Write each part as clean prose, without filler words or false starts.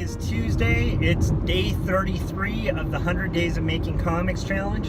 is Tuesday. It's day 33 of the 100 Days of Making Comics Challenge,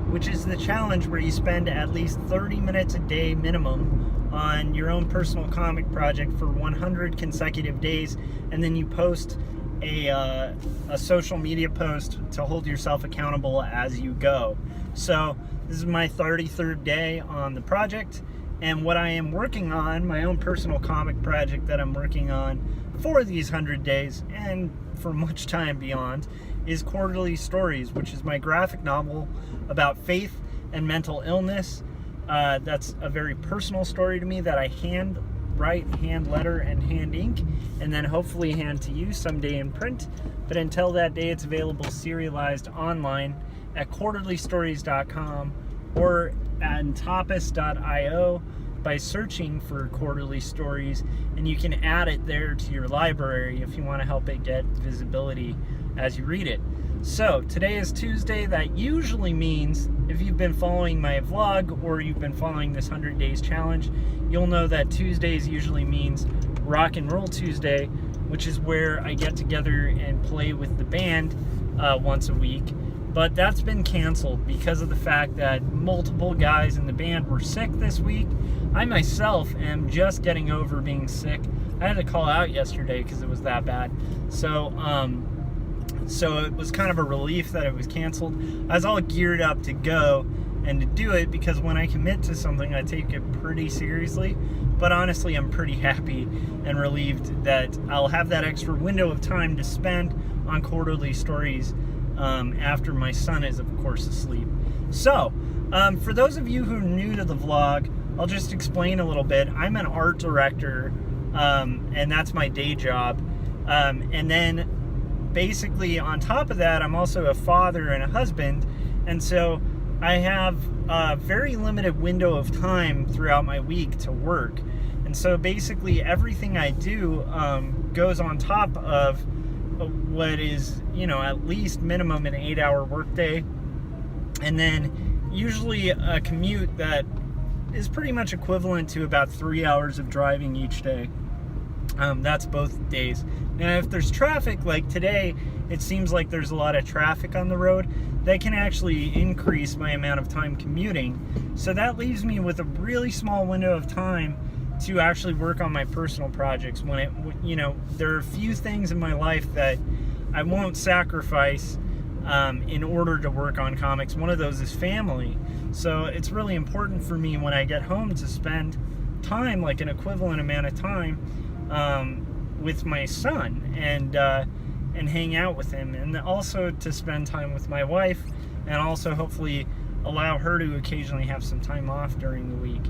which is the challenge where you spend at least 30 minutes a day minimum on your own personal comic project for 100 consecutive days, and then you post a social media post to hold yourself accountable as you go. So this is my 33rd day on the project, and what I am working on, my own personal comic project that I'm working on for these 100 days and for much time beyond, is Quarterly Stories, which is my graphic novel about faith and mental illness. That's a very personal story to me that I hand write, hand letter, and hand ink, and then hopefully hand to you someday in print. But until that day, it's available serialized online at quarterlystories.com or at topis.io by searching for Quarterly Stories, and you can add it there to your library if you want to help it get visibility as you read it. So today is Tuesday. That usually means, if you've been following my vlog or you've been following this 100 days challenge, you'll know that Tuesdays usually means Rock and Roll Tuesday, which is where I get together and play with the band once a week. But that's been canceled because of the fact that multiple guys in the band were sick this week. I myself am just getting over being sick. I had to call out yesterday because it was that bad. So it was kind of a relief that it was canceled. I was all geared up to go and to do it, because when I commit to something, I take it pretty seriously. But honestly, I'm pretty happy and relieved that I'll have that extra window of time to spend on Quarterly Stories after my son is, of course, asleep. So, for those of you who are new to the vlog, I'll just explain a little bit. I'm an art director, and that's my day job. And then, basically, on top of that, I'm also a father and a husband, and so I have a very limited window of time throughout my week to work. And so basically everything I do goes on top of what is, at least minimum an 8-hour workday, and then usually a commute that is pretty much equivalent to about 3 hours of driving each day. That's both days. Now, if there's traffic, like today, it seems like there's a lot of traffic on the road, that can actually increase my amount of time commuting. So that leaves me with a really small window of time to actually work on my personal projects. There are a few things in my life that I won't sacrifice in order to work on comics. One of those is family. So it's really important for me when I get home to spend time, like an equivalent amount of time, with my son and hang out with him, and also to spend time with my wife, and also hopefully allow her to occasionally have some time off during the week,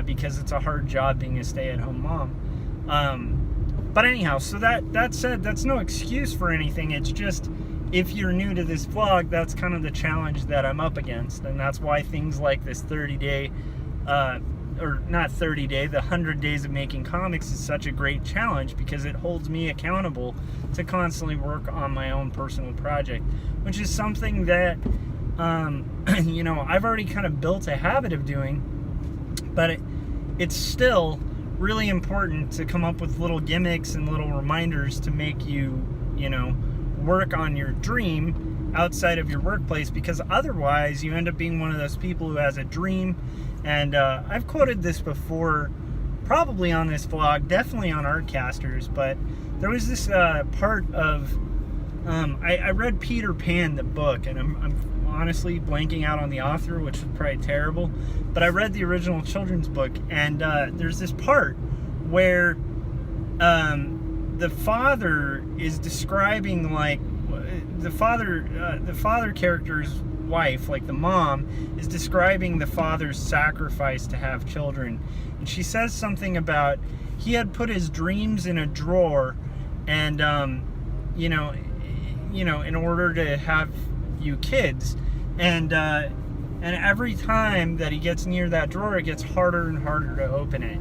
because it's a hard job being a stay-at-home mom. But anyhow, so that said, that's no excuse for anything. It's just, if you're new to this vlog, that's kind of the challenge that I'm up against, and that's why things like this 30-day or not 30-day, the 100 Days of Making Comics is such a great challenge, because it holds me accountable to constantly work on my own personal project, which is something that, I've already kind of built a habit of doing, but it's still really important to come up with little gimmicks and little reminders to make you, work on your dream outside of your workplace, because otherwise you end up being one of those people who has a dream. And I've quoted this before, probably on this vlog, definitely on Artcasters, but there was this part of, I read Peter Pan, the book, and I'm honestly blanking out on the author, which is probably terrible, but I read the original children's book, and there's this part where the father is describing, like, the father character's wife, like the mom, is describing the father's sacrifice to have children, and she says something about he had put his dreams in a drawer, and in order to have you kids, and every time that he gets near that drawer, it gets harder and harder to open it.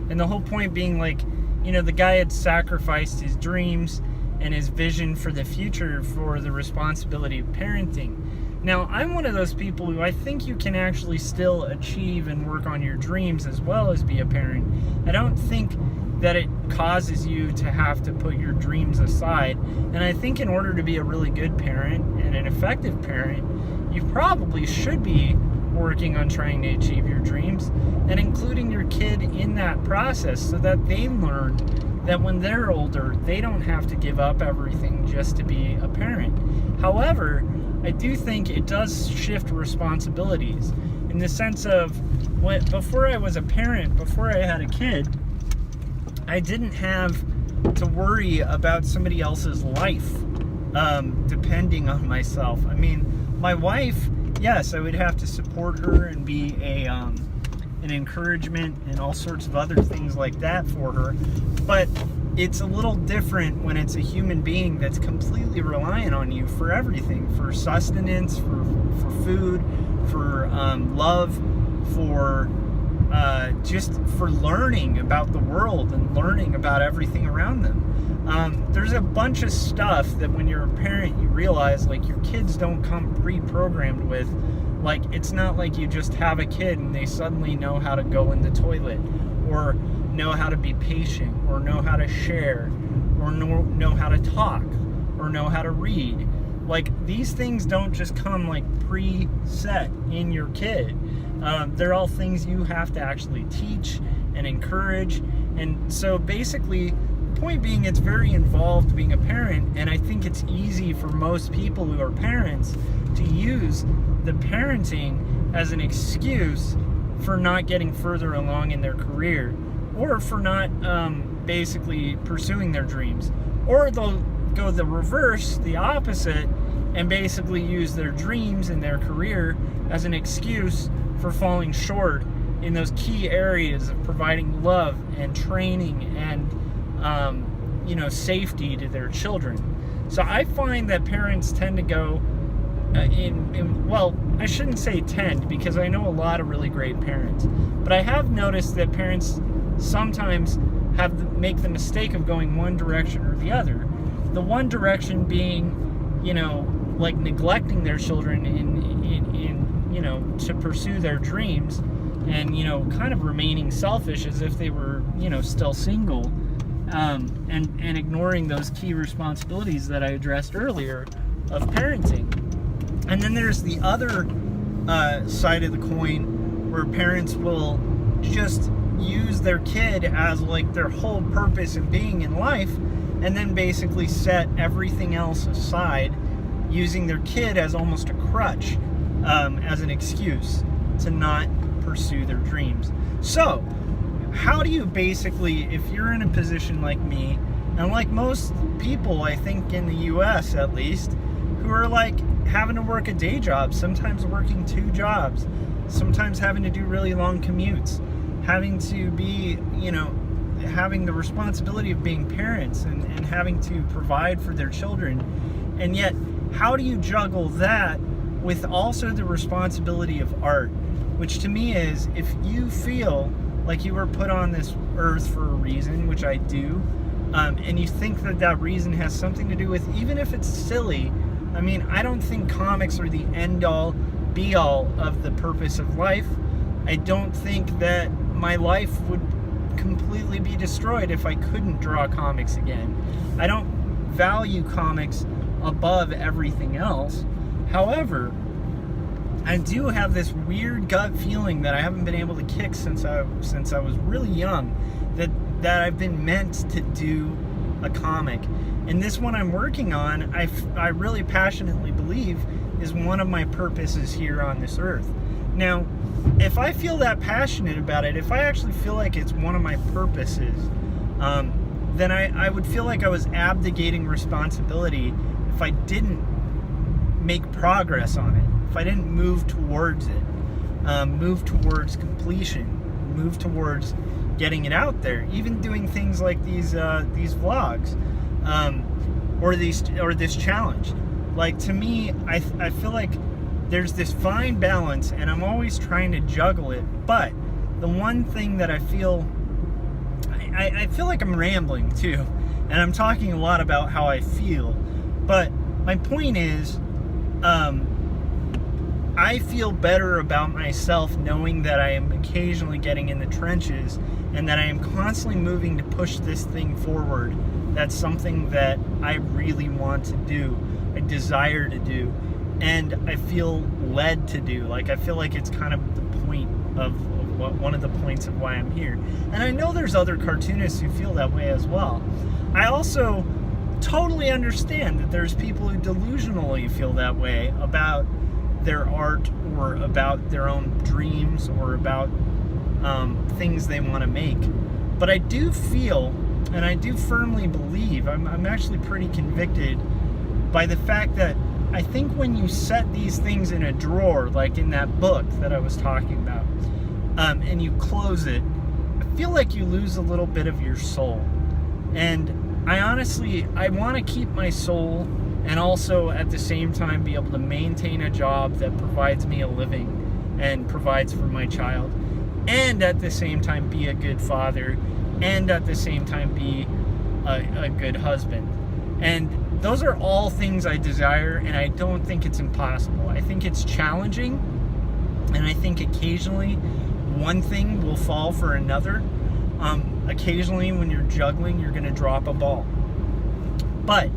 And the whole point being, like, the guy had sacrificed his dreams and his vision for the future for the responsibility of parenting. Now, I'm one of those people who I think you can actually still achieve and work on your dreams as well as be a parent. I don't think that it causes you to have to put your dreams aside. And I think in order to be a really good parent and an effective parent, you probably should be working on trying to achieve your dreams and including your kid in that process so that they learn that when they're older, they don't have to give up everything just to be a parent. However, I do think it does shift responsibilities in the sense of before I was a parent, before I had a kid, I didn't have to worry about somebody else's life depending on myself. I mean, my wife, yes, I would have to support her and be an encouragement and all sorts of other things like that for her, but it's a little different when it's a human being that's completely reliant on you for everything, for sustenance, for food, for love, for just for learning about the world and learning about everything around them. There's a bunch of stuff that when you're a parent you realize, like, your kids don't come pre-programmed with. Like, it's not like you just have a kid and they suddenly know how to go in the toilet or know how to be patient or know how to share or know how to talk or know how to read. Like, these things don't just come like preset in your kid. They're all things you have to actually teach and encourage. And so basically, the point being, it's very involved being a parent, and I think it's easy for most people who are parents to use the parenting as an excuse for not getting further along in their career, or for not basically pursuing their dreams. Or they'll go the reverse, the opposite, and basically use their dreams and their career as an excuse for falling short in those key areas of providing love and training and safety to their children. So I find that parents tend to go well, I shouldn't say tend, because I know a lot of really great parents, but I have noticed that parents sometimes make the mistake of going one direction or the other. The one direction being, like neglecting their children in to pursue their dreams, and kind of remaining selfish as if they were still single, and ignoring those key responsibilities that I addressed earlier of parenting. And then there's the other side of the coin, where parents will just use their kid as like their whole purpose in being in life, and then basically set everything else aside, using their kid as almost a crutch, as an excuse to not pursue their dreams. So how do you basically, if you're in a position like me, and like most people I think in the US at least, who are like having to work a day job, sometimes working 2 jobs, sometimes having to do really long commutes, having to be, having the responsibility of being parents and having to provide for their children. And yet, how do you juggle that with also the responsibility of art? Which to me is, if you feel like you were put on this earth for a reason, which I do, and you think that reason has something to do with, even if it's silly, I mean, I don't think comics are the end-all, be-all of the purpose of life. I don't think that my life would completely be destroyed if I couldn't draw comics again. I don't value comics above everything else. However, I do have this weird gut feeling that I haven't been able to kick since I was really young, that I've been meant to do a comic. And this one I'm working on, I really passionately believe is one of my purposes here on this earth. Now, if I feel that passionate about it, if I actually feel like it's one of my purposes, then I would feel like I was abdicating responsibility if I didn't make progress on it, if I didn't move towards it, move towards completion, move towards getting it out there, even doing things like these vlogs, or this challenge. Like, to me, I feel like there's this fine balance, and I'm always trying to juggle it. But the one thing that I feel like I'm rambling too, and I'm talking a lot about how I feel. But my point is, I feel better about myself knowing that I am occasionally getting in the trenches and that I am constantly moving to push this thing forward. That's something that I really want to do, I desire to do, and I feel led to do. Like, I feel like it's kind of the point of one of the points of why I'm here. And I know there's other cartoonists who feel that way as well. I also totally understand that there's people who delusionally feel that way about their art or about their own dreams or about things they want to make. But I do feel, and I do firmly believe, I'm actually pretty convicted by the fact that I think when you set these things in a drawer, like in that book that I was talking about, and you close it, I feel like you lose a little bit of your soul. And I want to keep my soul and also at the same time be able to maintain a job that provides me a living and provides for my child, and at the same time be a good father, and at the same time be a good husband. And those are all things I desire, and I don't think it's impossible. I think it's challenging, and I think occasionally one thing will fall for another. Occasionally when you're juggling, you're going to drop a ball. But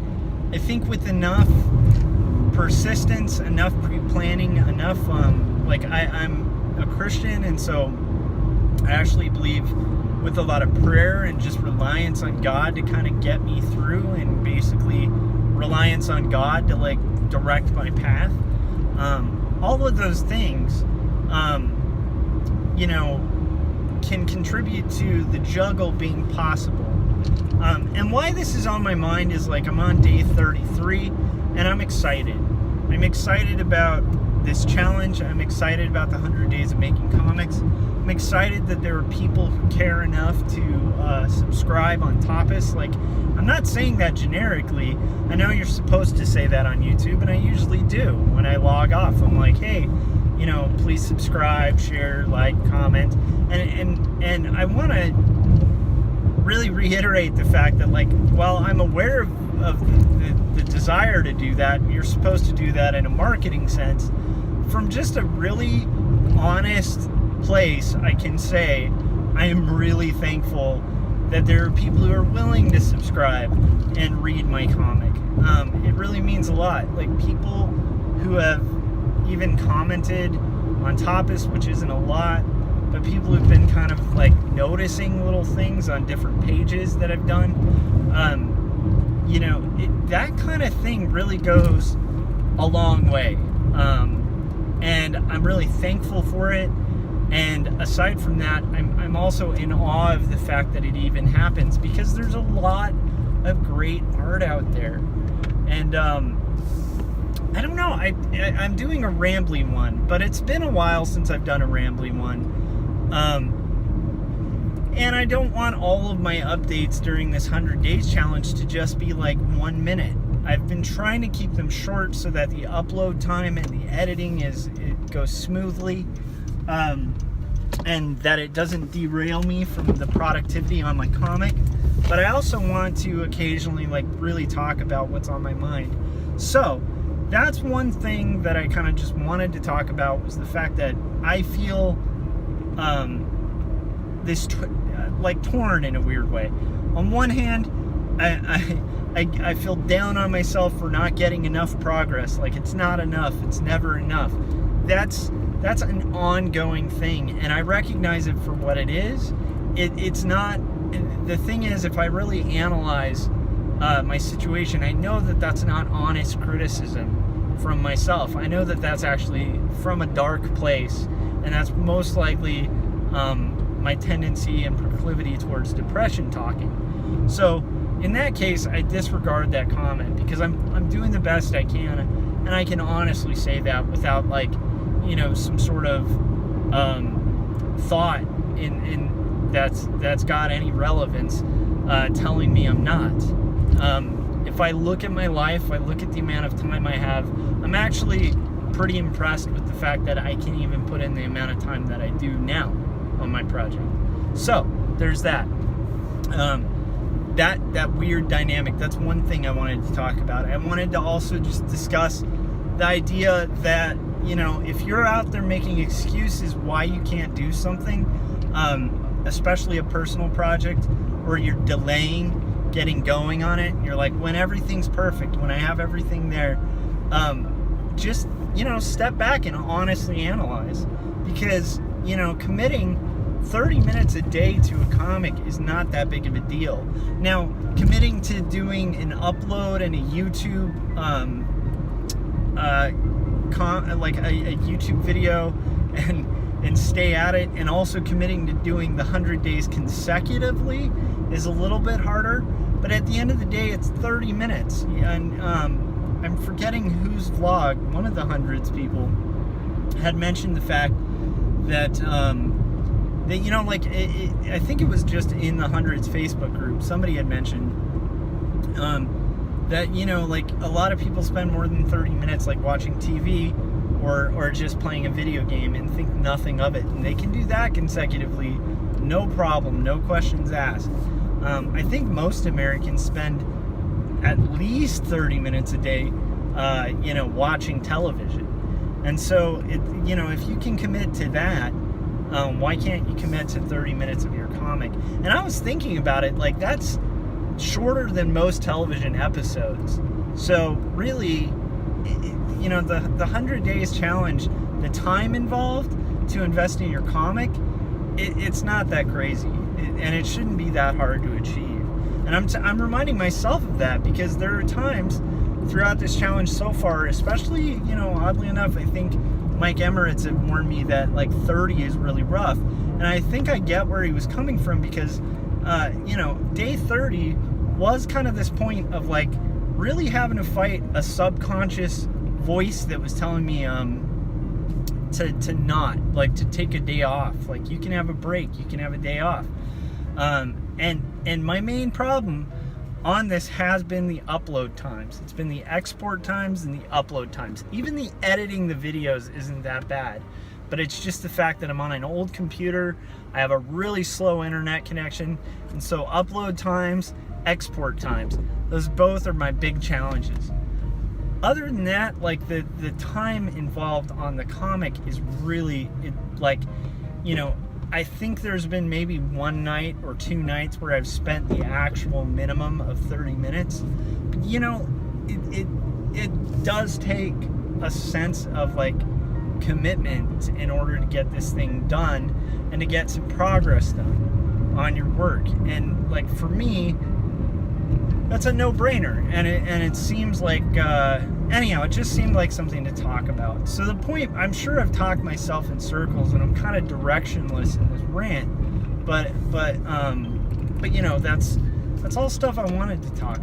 I think with enough persistence, enough pre-planning, enough, I'm a Christian, and so I actually believe with a lot of prayer and just reliance on God to kind of get me through, and basically reliance on God to like direct my path. All of those things, can contribute to the juggle being possible. And why this is on my mind is like I'm on day 33 and I'm excited. I'm excited about this challenge. I'm excited about the 100 days of making comics. I'm excited that there are people who care enough to subscribe on Tapas. Like, I'm not saying that generically. I know you're supposed to say that on YouTube, and I usually do. When I log off, I'm like, hey, please subscribe, share, like, comment. And I want to really reiterate the fact that, like, while I'm aware of the desire to do that, you're supposed to do that in a marketing sense. From just a really honest place, I can say I am really thankful that there are people who are willing to subscribe and read my comic. It really means a lot. Like, people who have even commented on Tapas, which isn't a lot, but people who've been kind of like noticing little things on different pages that I've done. That kind of thing really goes a long way. And I'm really thankful for it. And aside from that, I'm also in awe of the fact that it even happens, because there's a lot of great art out there. And I don't know, I'm doing a rambling one, but it's been a while since I've done a rambling one. And I don't want all of my updates during this 100 days challenge to just be like 1 minute. I've been trying to keep them short so that the upload time and the editing it goes smoothly, and that it doesn't derail me from the productivity on my comic. But I also want to occasionally like really talk about what's on my mind. So that's one thing that I kind of just wanted to talk about, was the fact that I feel torn in a weird way. On one hand, I feel down on myself for not getting enough progress. Like, it's not enough. It's never enough. That's an ongoing thing, and I recognize it for what it is. It's not. The thing is, if I really analyze my situation, I know that that's not honest criticism from myself. I know that that's actually from a dark place, and that's most likely my tendency and proclivity towards depression talking. So in that case, I disregard that comment, because I'm doing the best I can, and I can honestly say that without some sort of thought in that's got any relevance telling me I'm not. If I look at my life, I look at the amount of time I have, I'm actually pretty impressed with the fact that I can even put in the amount of time that I do now on my project. So there's that. That weird dynamic. That's one thing I wanted to talk about. I wanted to also just discuss the idea that if you're out there making excuses why you can't do something, especially a personal project, or you're delaying getting going on it, you're like, when everything's perfect, when I have everything there, just, step back and honestly analyze. Because, committing 30 minutes a day to a comic is not that big of a deal. Now, committing to doing an upload and a YouTube, like a YouTube video and stay at it, and also committing to doing the 100 days consecutively is a little bit harder. But at the end of the day, it's 30 minutes. And I'm forgetting whose vlog, one of the hundreds people had mentioned the fact that that I think it was just in the hundreds Facebook group, somebody had mentioned that a lot of people spend more than 30 minutes like watching TV or just playing a video game and think nothing of it, and they can do that consecutively, no problem, no questions asked. I think most Americans spend at least 30 minutes a day watching television. And so if you can commit to that, why can't you commit to 30 minutes of your comic? And I was thinking about it, like, that's shorter than most television episodes. So really, the 100 days challenge, the time involved to invest in your comic, it's not that crazy, and it shouldn't be that hard to achieve. And I'm reminding myself of that, because there are times throughout this challenge so far, especially, oddly enough, I think Mike Emmerich had warned me that like 30 is really rough. And I think I get where he was coming from, because, day 30 was kind of this point of like really having to fight a subconscious voice that was telling me to not, like, to take a day off. Like, you can have a break, you can have a day off. And my main problem on this has been the upload times. It's been the export times and the upload times. Even the editing the videos isn't that bad, but it's just the fact that I'm on an old computer, I have a really slow internet connection, and so upload times, export times, those both are my big challenges. Other than that, like, the time involved on the comic is really, I think there's been maybe one night or two nights where I've spent the actual minimum of 30 minutes. But, it does take a sense of, like, commitment in order to get this thing done and to get some progress done on your work. And, like, for me, that's a no-brainer, and it seems like anyhow, it just seemed like something to talk about. So the point, I'm sure I've talked myself in circles, and I'm kind of directionless in this rant, but that's all stuff I wanted to talk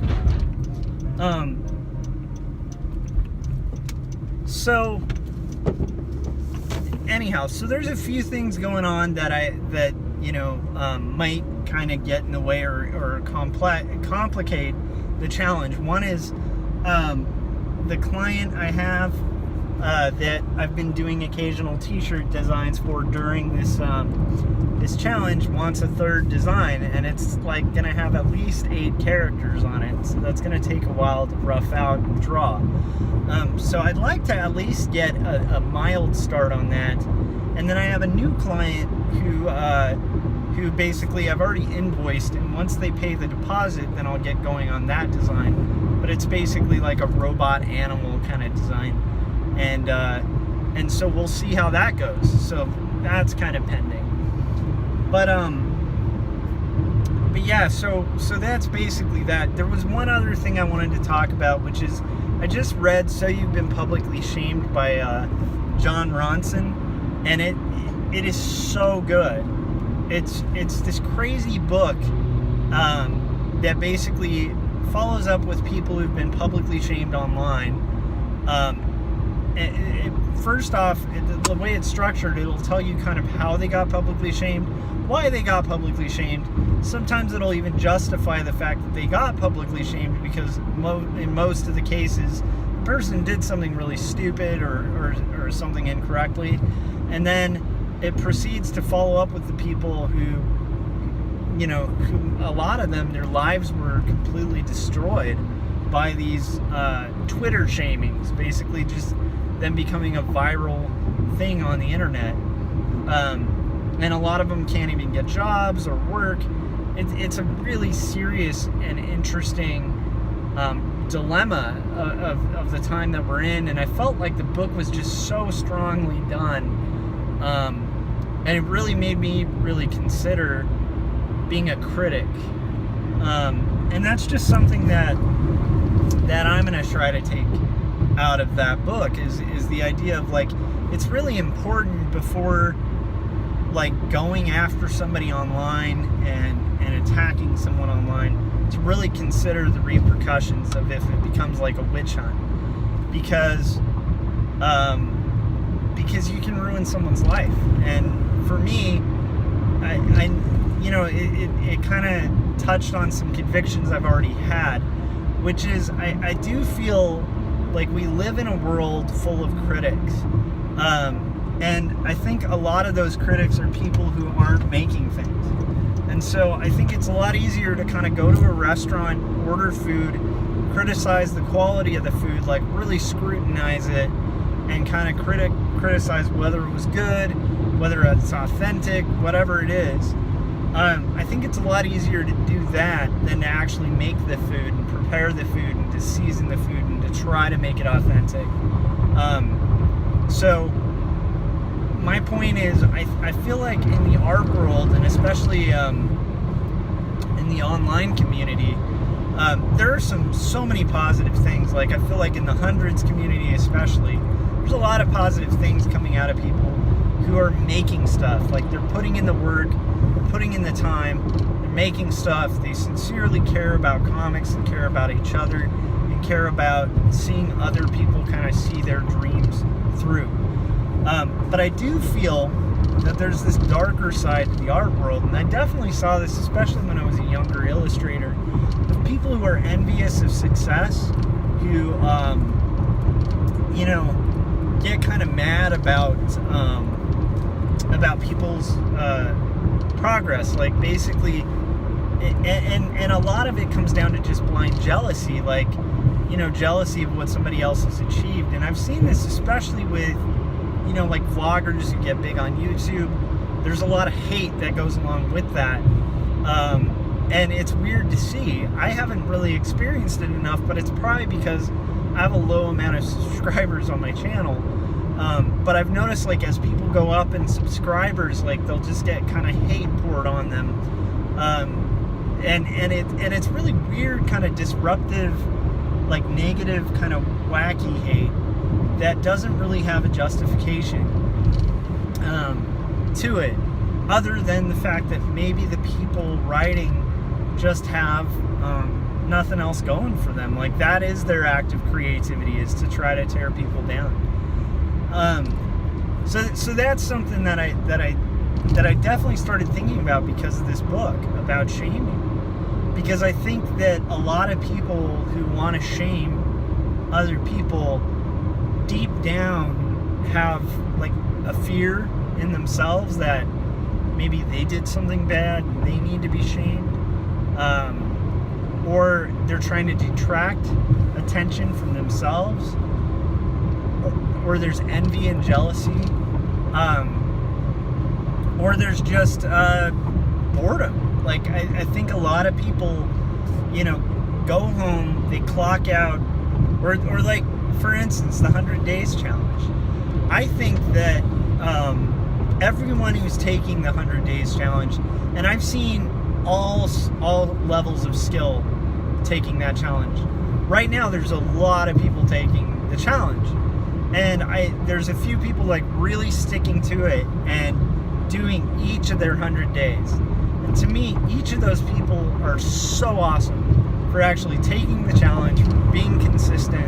about. So anyhow, so there's a few things going on that might kind of get in the way or complicate the challenge. One is the client I have that I've been doing occasional t-shirt designs for during this challenge wants a third design, and it's like gonna have at least 8 characters on it, so that's gonna take a while to rough out and draw. So I'd like to at least get a mild start on that. And then I have a new client who basically I've already invoiced, and once they pay the deposit, then I'll get going on that design. But it's basically like a robot animal kind of design, and so we'll see how that goes. So that's kind of pending. But yeah, so that's basically that. There was one other thing I wanted to talk about, which is I just read So You've Been Publicly Shamed by John Ronson, and it is so good. It's this crazy book that basically follows up with people who've been publicly shamed online. First off, the way it's structured, it'll tell you kind of how they got publicly shamed, why they got publicly shamed. Sometimes it'll even justify the fact that they got publicly shamed, because in most of the cases, the person did something really stupid or something incorrectly. And then it proceeds to follow up with the people who a lot of them, their lives were completely destroyed by these Twitter shamings. Basically just them becoming a viral thing on the internet. And a lot of them can't even get jobs or work. It's a really serious and interesting dilemma of the time that we're in, and I felt like the book was just so strongly done, and it really made me really consider being a critic, and that's just something that I'm going to try to take out of that book is the idea of, like, it's really important before, like, going after somebody online and attacking someone online, to really consider the repercussions of if it becomes like a witch hunt, because you can ruin someone's life. And for me, I you know, it kind of touched on some convictions I've already had, which is I do feel like we live in a world full of critics, and I think a lot of those critics are people who aren't making things. And so I think it's a lot easier to kind of go to a restaurant, order food, criticize the quality of the food, like really scrutinize it, and kind of criticize whether it was good, whether it's authentic, whatever it is. I think it's a lot easier to do that than to actually make the food and prepare the food and to season the food and to try to make it authentic. So my point is, I feel like in the art world, and especially in the online community, there are so many positive things. Like, I feel like in the hundreds community especially, there's a lot of positive things coming out of people who are making stuff. Like, they're putting in the work, they're putting in the time, they're making stuff. They sincerely care about comics and care about each other and care about seeing other people kind of see their dreams through. But I do feel that there's this darker side to the art world, and I definitely saw this, especially when I was a younger illustrator, of people who are envious of success, who, you know, get kind of mad about people's progress. Like, basically, and a lot of it comes down to just blind jealousy, like, you know, jealousy of what somebody else has achieved. And I've seen this especially with, you know, like vloggers who get big on YouTube. There's a lot of hate that goes along with that, and it's weird to see. I haven't really experienced it enough, but it's probably because I have a low amount of subscribers on my channel. But I've noticed, like, as people go up in subscribers, like, they'll just get kind of hate poured on them, and it's really weird, kind of disruptive, like negative, kind of wacky hate that doesn't really have a justification to it, other than the fact that maybe the people writing just have nothing else going for them. Like, that is their act of creativity, is to try to tear people down. So that's something that I definitely started thinking about because of this book about shaming. Because I think that a lot of people who want to shame other people deep down have, like, a fear in themselves that maybe they did something bad and they need to be shamed, or they're trying to detract attention from themselves, or there's envy and jealousy, or there's just boredom. Like, I think a lot of people, you know, go home, they clock out, or like, for instance, the 100 Days Challenge. I think that everyone who's taking the 100 Days Challenge, and I've seen all levels of skill taking that challenge. Right now, there's a lot of people taking the challenge, and there's a few people, like, really sticking to it and doing each of their 100 days. And to me, each of those people are so awesome for actually taking the challenge, for being consistent,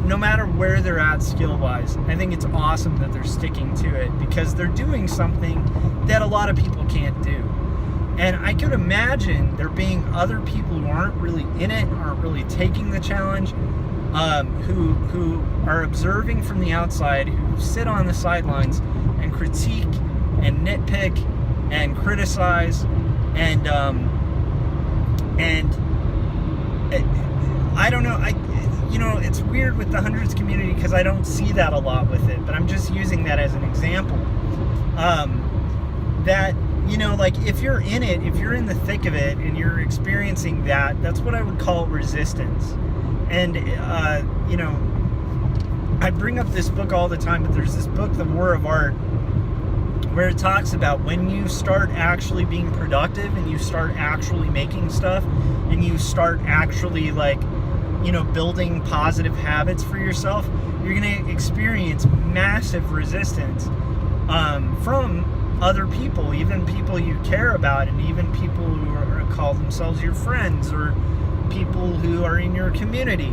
no matter where they're at skill-wise. I think it's awesome that they're sticking to it, because they're doing something that a lot of people can't do. And I could imagine there being other people who aren't really in it, aren't really taking the challenge, who are observing from the outside, who sit on the sidelines and critique and nitpick and criticize, and I don't know, it's weird with the hundreds community because I don't see that a lot with it, but I'm just using that as an example. That, like if you're in it, if you're in the thick of it and you're experiencing that's what I would call resistance. And, I bring up this book all the time, but there's this book, The War of Art, where it talks about when you start actually being productive and you start actually making stuff and you start actually building positive habits for yourself, you're going to experience massive resistance from other people, even people you care about, and even people who call themselves your friends or people who are in your community.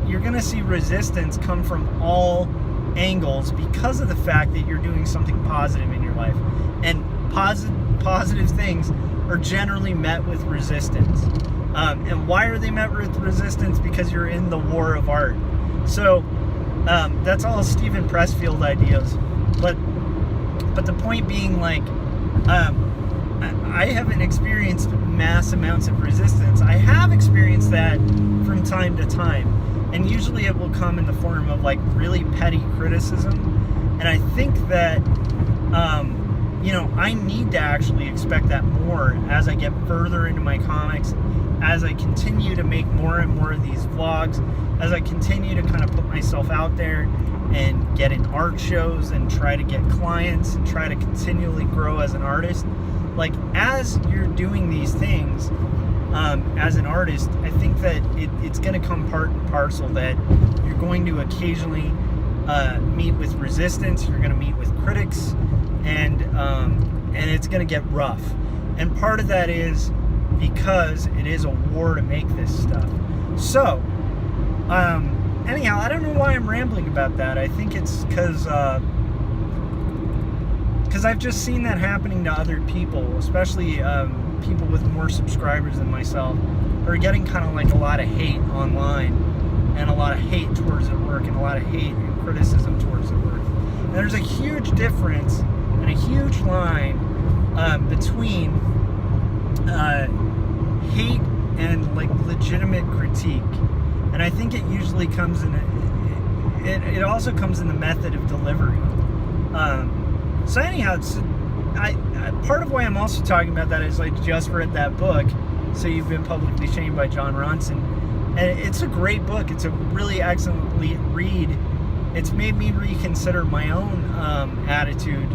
You're going to see resistance come from all angles because of the fact that you're doing something positive in your life. And positive things are generally met with resistance. And why are they met with resistance? Because you're in the war of art. So that's all Stephen Pressfield ideas. But the point being, I haven't experienced mass amounts of resistance. I have experienced that from time to time. And usually it will come in the form of really petty criticism. And I think that, I need to actually expect that more as I get further into my comics, as I continue to make more and more of these vlogs, as I continue to kind of put myself out there and get in art shows and try to get clients and try to continually grow as an artist. As you're doing these things, as an artist, I think that it's going to come part and parcel that you're going to occasionally meet with resistance, you're going to meet with critics, and it's going to get rough. And part of that is because it is a war to make this stuff. So, anyhow, I don't know why I'm rambling about that. I think it's because I've just seen that happening to other people, especially people with more subscribers than myself, who are getting kind of a lot of hate online, and a lot of hate towards their work, and a lot of hate and criticism towards their work. And there's a huge difference and a huge line between hate and legitimate critique. And I think it usually comes in it also comes in the method of delivery. So anyhow, I part of why I'm also talking about that is I just read that book, So You've Been Publicly Shamed by John Ronson. And it's a great book. It's a really excellent read. It's made me reconsider my own attitude.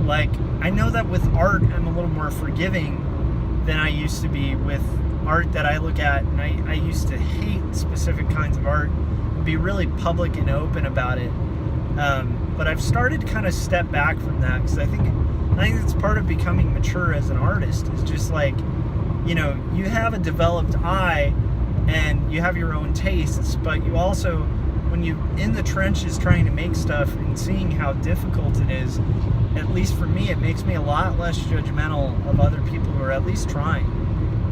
I know that with art, I'm a little more forgiving than I used to be with art that I look at, and I used to hate specific kinds of art and be really public and open about it. But I've started to kind of step back from that because I think it's part of becoming mature as an artist. It's just you have a developed eye and you have your own tastes, but you also, when you're in the trenches trying to make stuff and seeing how difficult it is, at least for me, it makes me a lot less judgmental of other people who are at least trying.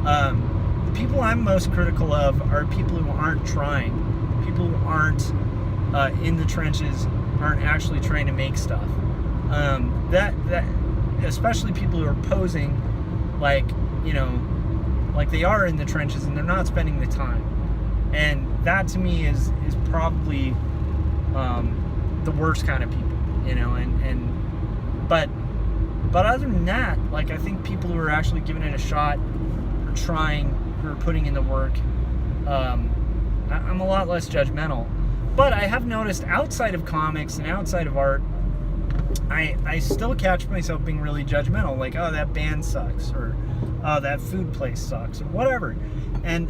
The people I'm most critical of are people who aren't trying, people who aren't in the trenches, aren't actually trying to make stuff. That especially people who are posing like they are in the trenches and they're not spending the time. And that to me is probably the worst kind of people, but other than that, I think people who are actually giving it a shot, who are trying, who are putting in the work, I'm a lot less judgmental. But I have noticed outside of comics and outside of art, I still catch myself being really judgmental, oh, that band sucks, or oh, that food place sucks, or whatever. And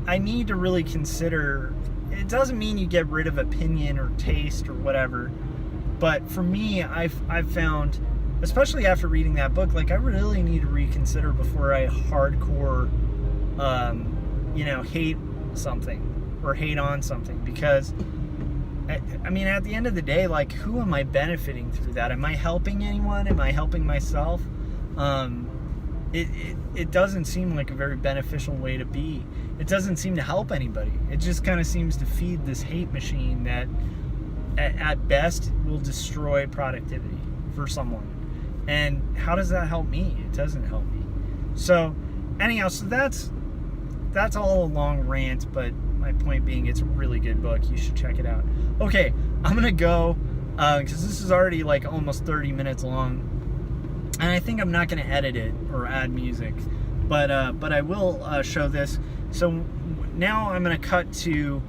I need to really consider, it doesn't mean you get rid of opinion or taste or whatever, but for me, I've found, especially after reading that book, I really need to reconsider before I hardcore, hate something or hate on something, because I mean, at the end of the day, who am I benefiting through that? Am I helping anyone? Am I helping myself? It doesn't seem like a very beneficial way to be. It doesn't seem to help anybody. It just kind of seems to feed this hate machine that at best will destroy productivity for someone. And how does that help me? It doesn't help me. So anyhow, so that's all a long rant, but my point being, it's a really good book. You should check it out. Okay, I'm gonna go because this is already like almost 30 minutes long, and I think I'm not gonna edit it or add music, but I will show this. So now I'm gonna cut to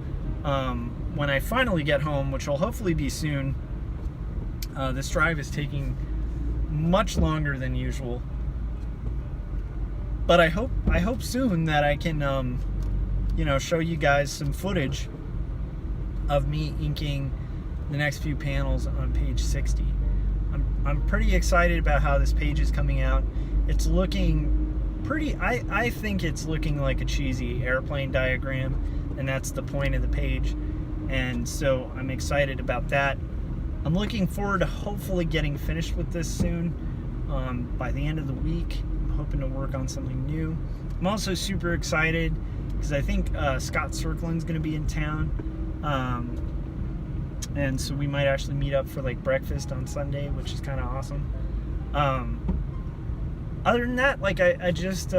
when I finally get home, which will hopefully be soon. This drive is taking much longer than usual, but I hope soon that I can show you guys some footage of me inking the next few panels on page 60. I'm pretty excited about how this page is coming out. It's looking pretty, I think it's looking like a cheesy airplane diagram, and that's the point of the page, and so I'm excited about that. I'm looking forward to hopefully getting finished with this soon, by the end of the week. I'm hoping to work on something new. I'm also super excited because I think Scott Circlin's going to be in town, and so we might actually meet up for like breakfast on Sunday, which is kind of awesome. Other than that, like I'm just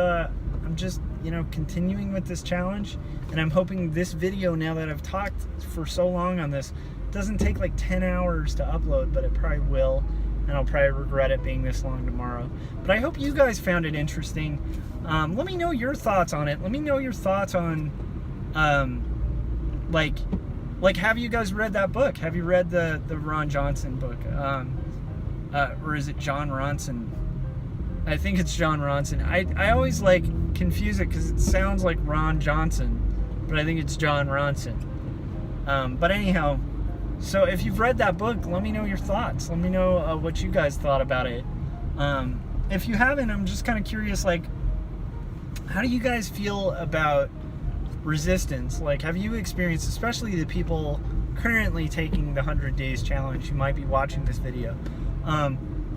continuing with this challenge, and I'm hoping this video, now that I've talked for so long on this, doesn't take like 10 hours to upload, but it probably will, and I'll probably regret it being this long tomorrow. But I hope you guys found it interesting. Let me know your thoughts on it. Let me know your thoughts on like have you guys read that book? Have you read the Ron Johnson book? Or is it John Ronson? I think it's John Ronson. I always like confuse it because it sounds like Ron Johnson, but I think it's John Ronson. But anyhow, so if you've read that book, let me know your thoughts. Let me know what you guys thought about it. If you haven't, I'm just kind of curious, like, how do you guys feel about resistance? Like, have you experienced, especially the people currently taking the 100 Days Challenge who might be watching this video,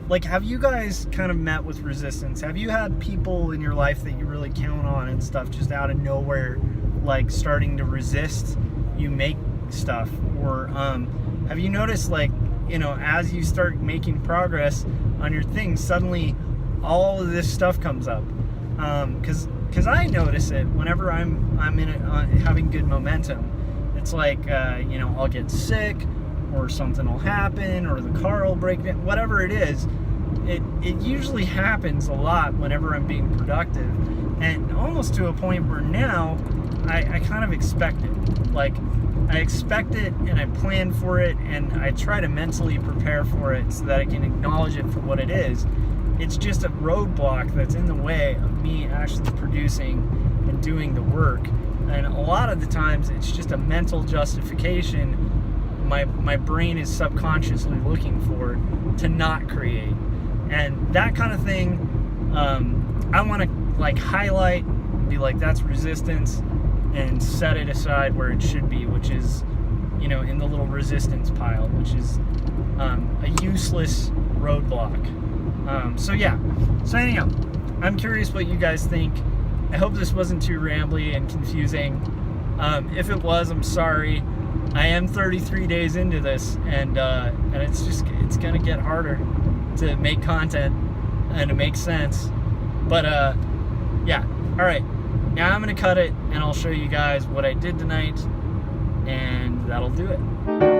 like, have you guys kind of met with resistance? Have you had people in your life that you really count on and stuff just out of nowhere, like, starting to resist you make stuff? Or have you noticed, like, as you start making progress on your things, suddenly all of this stuff comes up? Because I notice it whenever I'm in it, having good momentum. It's like I'll get sick, or something will happen, or the car will break down, whatever it is. It usually happens a lot whenever I'm being productive, and almost to a point where now I kind of expect it. Like, I expect it, and I plan for it, and I try to mentally prepare for it so that I can acknowledge it for what it is. It's just a roadblock that's in the way of me actually producing and doing the work. And a lot of the times it's just a mental justification my brain is subconsciously looking for to not create. And that kind of thing, I want to like highlight, be like, that's resistance, and set it aside where it should be, which is, in the little resistance pile, which is a useless roadblock. So anyhow, I'm curious what you guys think. I hope this wasn't too rambly and confusing. If it was, I'm sorry. I am 33 days into this, and it's gonna get harder to make content and to make sense. But all right. Now I'm gonna cut it, and I'll show you guys what I did tonight, and that'll do it.